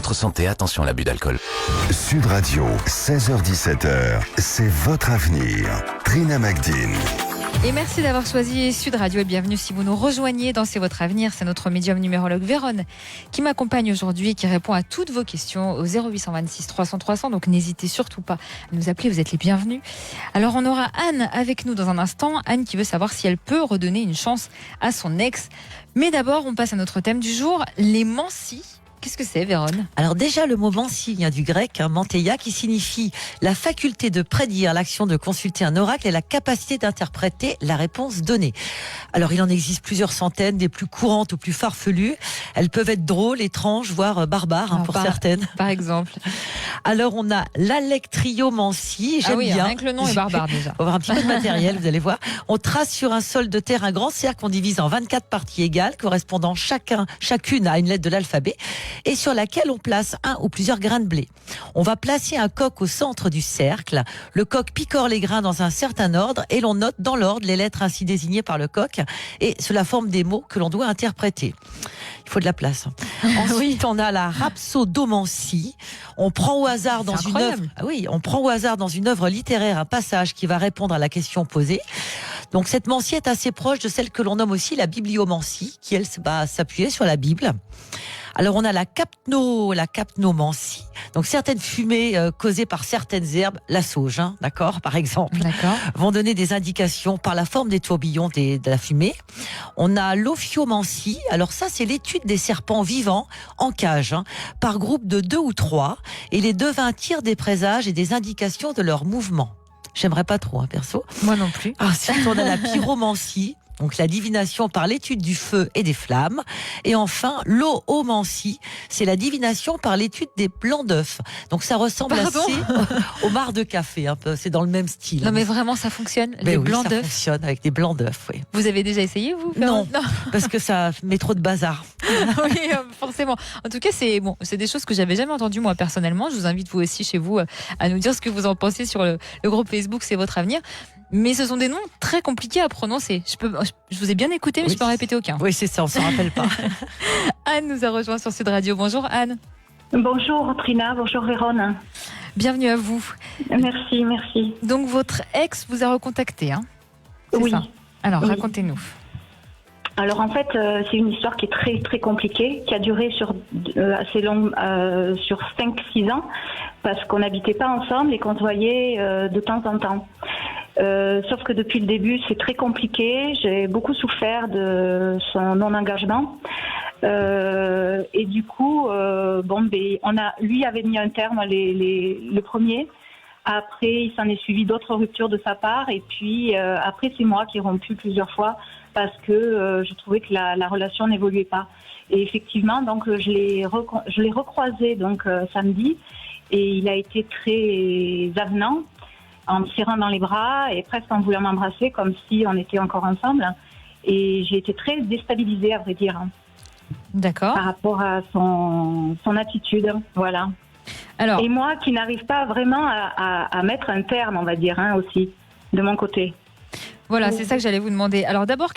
votre santé, attention à l'abus d'alcool. Sud Radio, 16h-17h, c'est votre avenir. Trina Magdine. Et merci d'avoir choisi Sud Radio et bienvenue si vous nous rejoignez dans C'est votre avenir. C'est notre médium numérologue Vérone qui m'accompagne aujourd'hui et qui répond à toutes vos questions au 0826 300 300. Donc n'hésitez surtout pas à nous appeler, vous êtes les bienvenus. Alors on aura Anne avec nous dans un instant. Anne qui veut savoir si elle peut redonner une chance à son ex. Mais d'abord on passe à notre thème du jour, les mancies. Qu'est-ce que c'est, Vérone ? Alors déjà, le mot mancie vient du grec, manteia, qui signifie la faculté de prédire, l'action de consulter un oracle et la capacité d'interpréter la réponse donnée. Alors il en existe plusieurs centaines, des plus courantes aux plus farfelues. Elles peuvent être drôles, étranges, voire barbares pour certaines. Par exemple. Alors on a l'alectriomancie, j'aime bien. Rien que le nom est barbare déjà. On va avoir un petit peu de matériel, vous allez voir. On trace sur un sol de terre un grand cercle qu'on divise en 24 parties égales, correspondant chacune à une lettre de l'alphabet, et sur laquelle on place un ou plusieurs grains de blé. On va placer un coq au centre du cercle. Le coq picore les grains dans un certain ordre et l'on note dans l'ordre les lettres ainsi désignées par le coq et cela forme des mots que l'on doit interpréter. Il faut de la place. Ensuite, on a la rhapsodomancie. On prend au hasard dans une œuvre. On prend au hasard dans une œuvre littéraire un passage qui va répondre à la question posée. Donc cette mancie est assez proche de celle que l'on nomme aussi la bibliomancie, qui elle va s'appuyer sur la Bible. Alors on a la capnomancie, donc certaines fumées causées par certaines herbes, la sauge, d'accord, par exemple, vont donner des indications par la forme des tourbillons de la fumée. On a l'ophiomancie, alors ça c'est l'étude des serpents vivants en cage, par groupe de 2 ou 3, et les devins tirent des présages et des indications de leur mouvement. J'aimerais pas trop, perso. Moi non plus. Ensuite, on a la pyromancie. Donc la divination par l'étude du feu et des flammes. Et enfin, l'oomancie, c'est la divination par l'étude des blancs d'œufs. Donc ça ressemble assez au marc de café, un peu. C'est dans le même style. Non mais vraiment, ça fonctionne. Les blancs d'œufs. Ça fonctionne avec des blancs d'œufs, oui. Vous avez déjà essayé, vous ? Non, parce que ça met trop de bazar. Oui, forcément. En tout cas, c'est des choses que j'avais jamais entendues moi personnellement. Je vous invite vous aussi chez vous à nous dire ce que vous en pensez sur le groupe Facebook C'est votre avenir. Mais ce sont des noms très compliqués à prononcer. Je vous ai bien écouté, mais je peux en répéter aucun. Oui, c'est ça, on s'en rappelle pas. Anne nous a rejoint sur Sud Radio. Bonjour Anne. Bonjour Trina, bonjour Vérone. Bienvenue à vous. Merci. Donc votre ex vous a recontacté, c'est oui. Ça. Alors oui. Racontez-nous. Alors en fait, c'est une histoire qui est très très compliquée, qui a duré assez long, sur 5-6 ans, parce qu'on n'habitait pas ensemble et qu'on se voyait de temps en temps. Sauf que depuis le début, c'est très compliqué. J'ai beaucoup souffert de son non-engagement. Et du coup, lui avait mis un terme le premier. Après, il s'en est suivi d'autres ruptures de sa part. Et puis, après, c'est moi qui ai rompu plusieurs fois parce que je trouvais que la relation n'évoluait pas. Et effectivement, donc, je l'ai recroisé samedi. Et il a été très avenant, en me serrant dans les bras et presque en voulant m'embrasser comme si on était encore ensemble. Et j'ai été très déstabilisée, à vrai dire. D'accord. Par rapport à son attitude, voilà. Alors, et moi qui n'arrive pas vraiment à mettre un terme, on va dire, aussi, de mon côté. Voilà, c'est ça que j'allais vous demander. Alors d'abord,